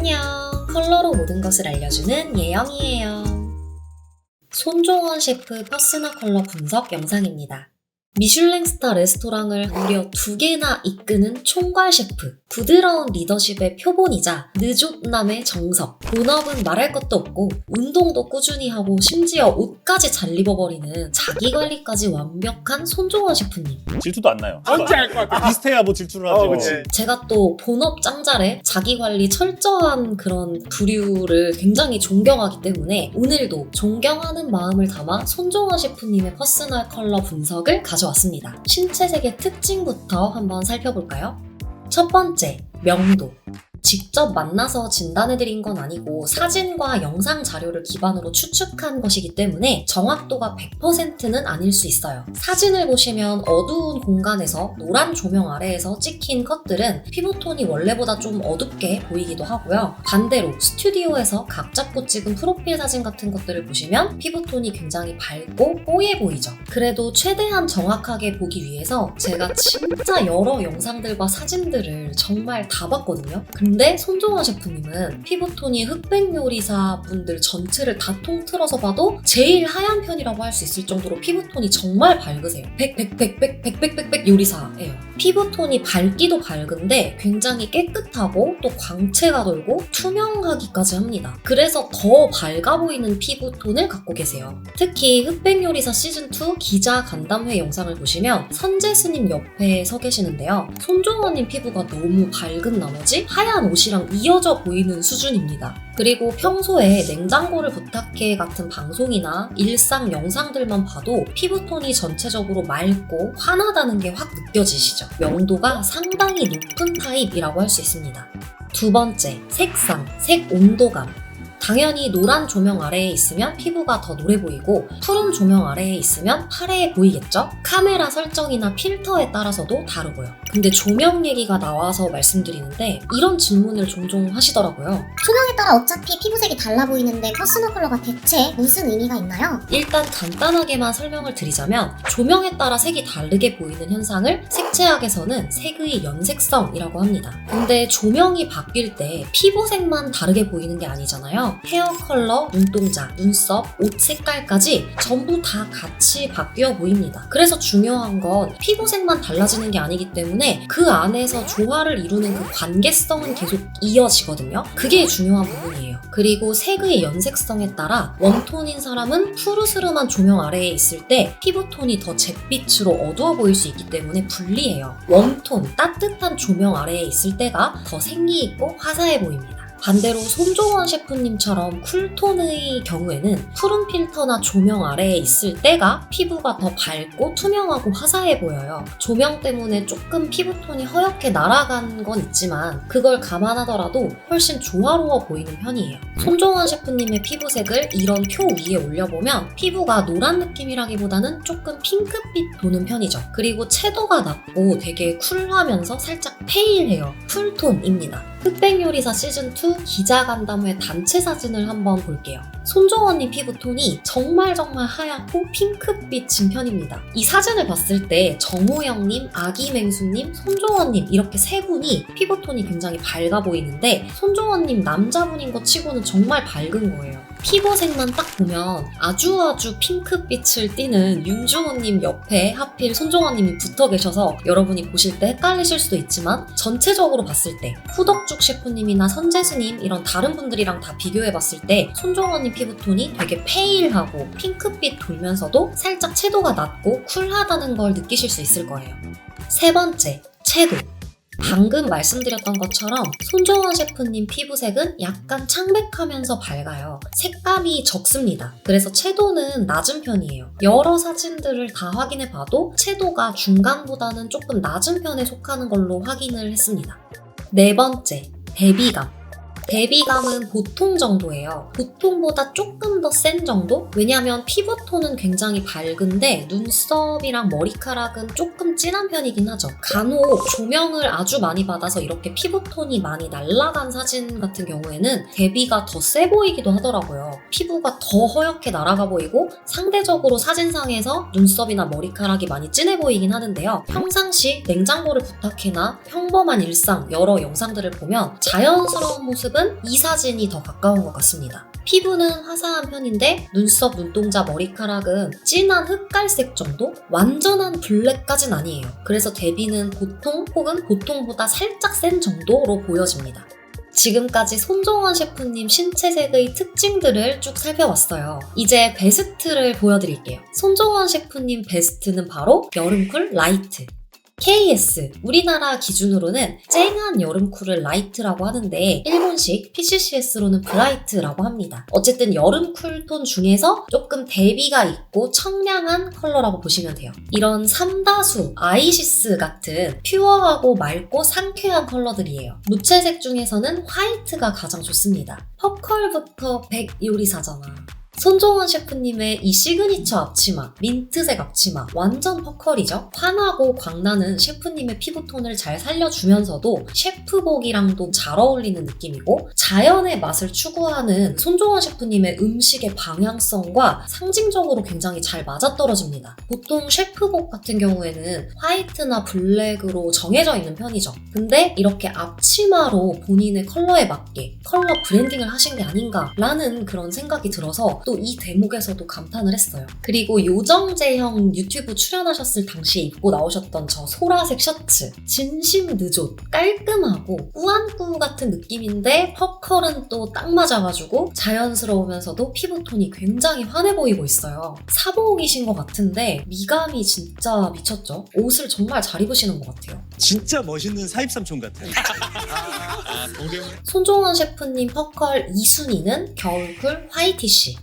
안녕! 컬러로 모든 것을 알려주는 예영이에요. 손종원 셰프 퍼스널 컬러 분석 영상입니다. 미슐랭 스타 레스토랑을 무려 2개나 이끄는 총괄 셰프, 부드러운 리더십의 표본이자 느좋남의 정석, 본업은 말할 것도 없고 운동도 꾸준히 하고 심지어 옷까지 잘 입어버리는 자기관리까지 완벽한 손종원 셰프님. 질투도 안 나요. 언제 알 것 같아? 비슷해야 뭐 질투를 하지. 그치. 제가 또 본업 짱잘에 자기관리 철저한 그런 부류를 굉장히 존경하기 때문에 오늘도 존경하는 마음을 담아 손종원 셰프님의 퍼스널 컬러 분석을 가져왔습니다. 신체색의 특징부터 한번 살펴볼까요? 첫 번째, 명도. 직접 만나서 진단해드린 건 아니고 사진과 영상 자료를 기반으로 추측한 것이기 때문에 정확도가 100%는 아닐 수 있어요. 사진을 보시면 어두운 공간에서 노란 조명 아래에서 찍힌 컷들은 피부톤이 원래보다 좀 어둡게 보이기도 하고요. 반대로 스튜디오에서 각 잡고 찍은 프로필 사진 같은 것들을 보시면 피부톤이 굉장히 밝고 뽀얘 보이죠. 그래도 최대한 정확하게 보기 위해서 제가 진짜 여러 영상들과 사진들을 정말 다 봤거든요. 근데 손종원 셰프님은 피부톤이 흑백 요리사 분들 전체를 다 통틀어서 봐도 제일 하얀 편이라고 할 수 있을 정도로 피부톤이 정말 밝으세요. 100 요리사예요. 피부톤이 밝기도 밝은데 굉장히 깨끗하고 또 광채가 돌고 투명하기까지 합니다. 그래서 더 밝아 보이는 피부톤을 갖고 계세요. 특히 흑백 요리사 시즌2 기자 간담회 영상을 보시면 선재스님 옆에 서 계시는데요. 손종원님 피부가 너무 밝은 나머지 하얀 옷이랑 이어져 보이는 수준입니다. 그리고 평소에 냉장고를 부탁해 같은 방송이나 일상 영상들만 봐도 피부톤이 전체적으로 맑고 환하다는 게 확 느껴지시죠? 명도가 상당히 높은 타입이라고 할 수 있습니다. 두 번째, 색상, 색 온도감. 당연히 노란 조명 아래에 있으면 피부가 더 노래 보이고 푸른 조명 아래에 있으면 파래 보이겠죠? 카메라 설정이나 필터에 따라서도 다르고요. 근데 조명 얘기가 나와서 말씀드리는데 이런 질문을 종종 하시더라고요. 조명에 따라 어차피 피부색이 달라 보이는데 퍼스널 컬러가 대체 무슨 의미가 있나요? 일단 간단하게만 설명을 드리자면 조명에 따라 색이 다르게 보이는 현상을 색채학에서는 색의 연색성이라고 합니다. 근데 조명이 바뀔 때 피부색만 다르게 보이는 게 아니잖아요. 헤어 컬러, 눈동자, 눈썹, 옷 색깔까지 전부 다 같이 바뀌어 보입니다. 그래서 중요한 건 피부색만 달라지는 게 아니기 때문에 그 안에서 조화를 이루는 그 관계성은 계속 이어지거든요. 그게 중요한 부분이에요. 그리고 색의 연색성에 따라 웜톤인 사람은 푸르스름한 조명 아래에 있을 때 피부톤이 더 잿빛으로 어두워 보일 수 있기 때문에 불리해요. 웜톤, 따뜻한 조명 아래에 있을 때가 더 생기있고 화사해 보입니다. 반대로 손종원 셰프님처럼 쿨톤의 경우에는 푸른 필터나 조명 아래에 있을 때가 피부가 더 밝고 투명하고 화사해 보여요. 조명 때문에 조금 피부톤이 허옇게 날아간 건 있지만 그걸 감안하더라도 훨씬 조화로워 보이는 편이에요. 손종원 셰프님의 피부색을 이런 표 위에 올려보면 피부가 노란 느낌이라기보다는 조금 핑크빛 도는 편이죠. 그리고 채도가 낮고 되게 쿨하면서 살짝 페일해요. 쿨톤입니다. 흑백 요리사 시즌2 기자간담회 단체 사진을 한번 볼게요. 손종원님 피부톤이 정말 하얗고 핑크빛인 편입니다. 이 사진을 봤을 때 정호영님, 아기맹수님, 손종원님 이렇게 세 분이 피부톤이 굉장히 밝아 보이는데 손종원님 남자분인 것 치고는 정말 밝은 거예요. 피부색만 딱 보면 아주 핑크빛을 띠는 윤주호님 옆에 하필 손종원님이 붙어 계셔서 여러분이 보실 때 헷갈리실 수도 있지만 전체적으로 봤을 때 후덕죽 셰프님이나 선재스님 이런 다른 분들이랑 다 비교해봤을 때 손종원님 피부톤이 되게 페일하고 핑크빛 돌면서도 살짝 채도가 낮고 쿨하다는 걸 느끼실 수 있을 거예요. 세 번째, 채도. 방금 말씀드렸던 것처럼 손종원 셰프님 피부색은 약간 창백하면서 밝아요. 색감이 적습니다. 그래서 채도는 낮은 편이에요. 여러 사진들을 다 확인해봐도 채도가 중간보다는 조금 낮은 편에 속하는 걸로 확인을 했습니다. 네 번째, 대비감. 대비감은 보통 정도예요. 보통보다 조금 더 센 정도? 왜냐면 피부톤은 굉장히 밝은데 눈썹이랑 머리카락은 조금 진한 편이긴 하죠. 간혹 조명을 아주 많이 받아서 이렇게 피부톤이 많이 날아간 사진 같은 경우에는 대비가 더 세 보이기도 하더라고요. 피부가 더 허옇게 날아가 보이고 상대적으로 사진상에서 눈썹이나 머리카락이 많이 진해 보이긴 하는데요. 평상시 냉장고를 부탁해나 평범한 일상 여러 영상들을 보면 자연스러운 모습은 모습은 이 사진이 더 가까운 것 같습니다. 피부는 화사한 편인데 눈썹, 눈동자, 머리카락은 진한 흑갈색 정도? 완전한 블랙까진 아니에요. 그래서 대비는 보통 혹은 보통보다 살짝 센 정도로 보여집니다. 지금까지 손정원 셰프님 신체색의 특징들을 쭉 살펴봤어요. 이제 베스트를 보여드릴게요. 손정원 셰프님 베스트는 바로 여름쿨 라이트. KS, 우리나라 기준으로는 쨍한 여름쿨을 라이트라고 하는데 일본식 PCCS로는 브라이트라고 합니다. 어쨌든 여름 쿨톤 중에서 조금 대비가 있고 청량한 컬러라고 보시면 돼요. 이런 삼다수, 아이시스 같은 퓨어하고 맑고 상쾌한 컬러들이에요. 무채색 중에서는 화이트가 가장 좋습니다. 퍼컬부터 백요리사잖아. 손정원 셰프님의 이 시그니처 앞치마, 민트색 앞치마 완전 퍼컬이죠? 환하고 광나는 셰프님의 피부톤을 잘 살려주면서도 셰프복이랑도 잘 어울리는 느낌이고 자연의 맛을 추구하는 손정원 셰프님의 음식의 방향성과 상징적으로 굉장히 잘 맞아떨어집니다. 보통 셰프복 같은 경우에는 화이트나 블랙으로 정해져 있는 편이죠. 근데 이렇게 앞치마로 본인의 컬러에 맞게 컬러 브랜딩을 하신 게 아닌가라는 그런 생각이 들어서 또 이 대목에서도 감탄을 했어요. 그리고 요정재형 유튜브 출연하셨을 당시에 입고 나오셨던 저 소라색 셔츠, 진심 느조, 깔끔하고 꾸안꾸 같은 느낌인데 퍼컬은 또 딱 맞아가지고 자연스러우면서도 피부톤이 굉장히 환해 보이고 있어요. 사복이신 것 같은데 미감이 진짜 미쳤죠? 옷을 정말 잘 입으시는 것 같아요. 진짜 멋있는 사입삼촌 같아요. 손정원 셰프님 퍼컬 2순위는 겨울쿨 화이티쉬.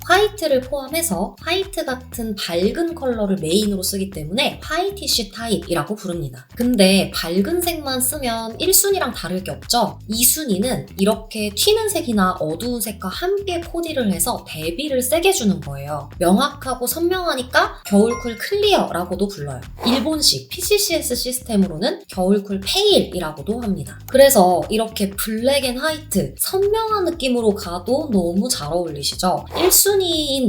화이트를 포함해서 화이트 같은 밝은 컬러를 메인으로 쓰기 때문에 화이티쉬 타입이라고 부릅니다. 근데 밝은 색만 쓰면 1순위랑 다를 게 없죠? 2순위는 이렇게 튀는 색이나 어두운 색과 함께 코디를 해서 대비를 세게 주는 거예요. 명확하고 선명하니까 겨울쿨 클리어라고도 불러요. 일본식 PCCS 시스템으로는 겨울쿨 페일이라고도 합니다. 그래서 이렇게 블랙 앤 화이트, 선명한 느낌으로 가도 너무 잘 어울리시죠? 1순위인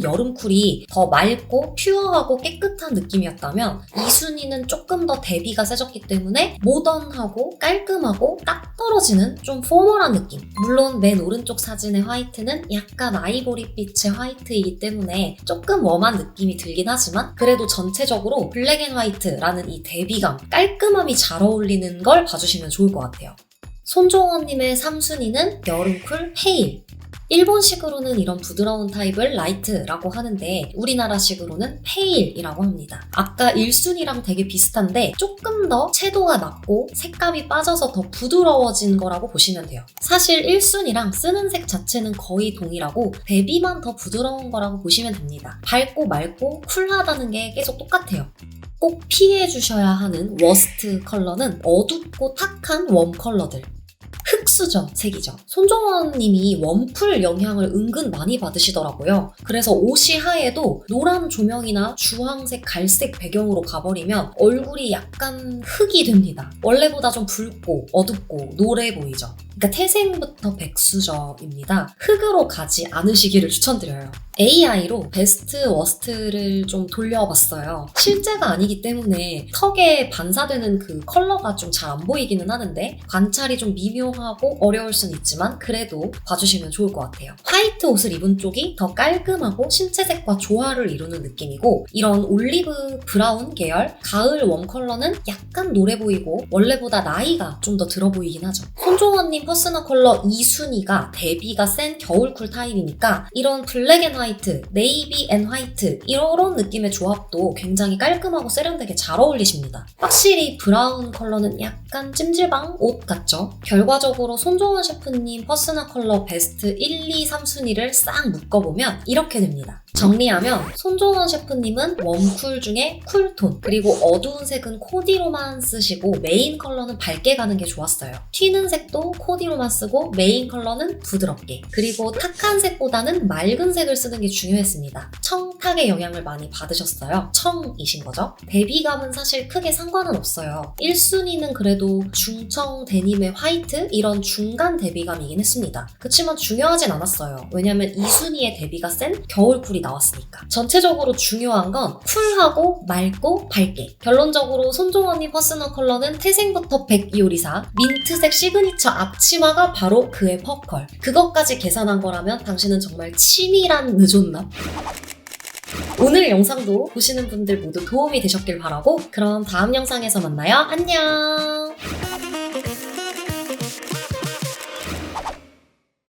여름쿨이 더 맑고 퓨어하고 깨끗한 느낌이었다면 2순위는 조금 더 대비가 세졌기 때문에 모던하고 깔끔하고 딱 떨어지는 좀 포멀한 느낌. 물론 맨 오른쪽 사진의 화이트는 약간 아이보리빛의 화이트이기 때문에 조금 웜한 느낌이 들긴 하지만 그래도 전체적으로 블랙 앤 화이트라는 이 대비감, 깔끔함이 잘 어울리는 걸 봐주시면 좋을 것 같아요. 손정원님의 3순위는 여름쿨 페일. 일본식으로는 이런 부드러운 타입을 라이트라고 하는데 우리나라식으로는 페일이라고 합니다. 아까 1순위랑 되게 비슷한데 조금 더 채도가 낮고 색감이 빠져서 더 부드러워진 거라고 보시면 돼요. 사실 1순위랑 쓰는 색 자체는 거의 동일하고 대비만 더 부드러운 거라고 보시면 됩니다. 밝고 맑고 쿨하다는 게 계속 똑같아요. 꼭 피해 주셔야 하는 워스트 컬러는 어둡고 탁한 웜 컬러들. 흑수저 색이죠. 손정원 님이 웜쿨 영향을 은근 많이 받으시더라고요. 그래서 옷이 하얘도 노란 조명이나 주황색, 갈색 배경으로 가버리면 얼굴이 약간 흑이 됩니다. 원래보다 좀 붉고 어둡고 노래 보이죠. 그러니까 태생부터 백수저입니다. 흑으로 가지 않으시기를 추천드려요. AI로 베스트 워스트를 좀 돌려봤어요. 실제가 아니기 때문에 턱에 반사되는 그 컬러가 좀 잘 안 보이기는 하는데 관찰이 좀 미묘하고 어려울 순 있지만 그래도 봐주시면 좋을 것 같아요. 화이트 옷을 입은 쪽이 더 깔끔하고 신체색과 조화를 이루는 느낌이고 이런 올리브 브라운 계열 가을 웜 컬러는 약간 노래 보이고 원래보다 나이가 좀 더 들어 보이긴 하죠. 손정원님 퍼스널 컬러 2순위가 대비가 센 겨울쿨 타입이니까 이런 블랙 앤 화이트, 네이비 앤 화이트 이런 느낌의 조합도 굉장히 깔끔하고 세련되게 잘 어울리십니다. 확실히 브라운 컬러는 약간 찜질방 옷 같죠? 결과적으로 손정원 셰프님 퍼스널 컬러 베스트 1, 2, 3순위를 싹 묶어보면 이렇게 됩니다. 정리하면 손정원 셰프님은 웜쿨 중에 쿨톤 그리고 어두운 색은 코디로만 쓰시고 메인 컬러는 밝게 가는 게 좋았어요. 튀는 색도 코디로만 쓰고 메인 컬러는 부드럽게 그리고 탁한 색보다는 맑은 색을 쓰는 게 중요했습니다. 청탁의 영향을 많이 받으셨어요. 청이신 거죠? 대비감은 사실 크게 상관은 없어요. 1순위는 그래도 중청 데님의 화이트 이런 중간 대비감이긴 했습니다. 그치만 중요하진 않았어요. 왜냐면 2순위의 대비가 센 겨울쿨이 나왔으니까. 전체적으로 중요한 건 쿨하고 맑고 밝게. 결론적으로 손정원님 퍼스널 컬러는 태생부터 백요리사 민트색 시그니처 앞 앞치마가 바로 그의 퍼컬. 그것까지 계산한 거라면 당신은 정말 치밀한 느존남? 오늘 영상도 보시는 분들 모두 도움이 되셨길 바라고 그럼 다음 영상에서 만나요. 안녕!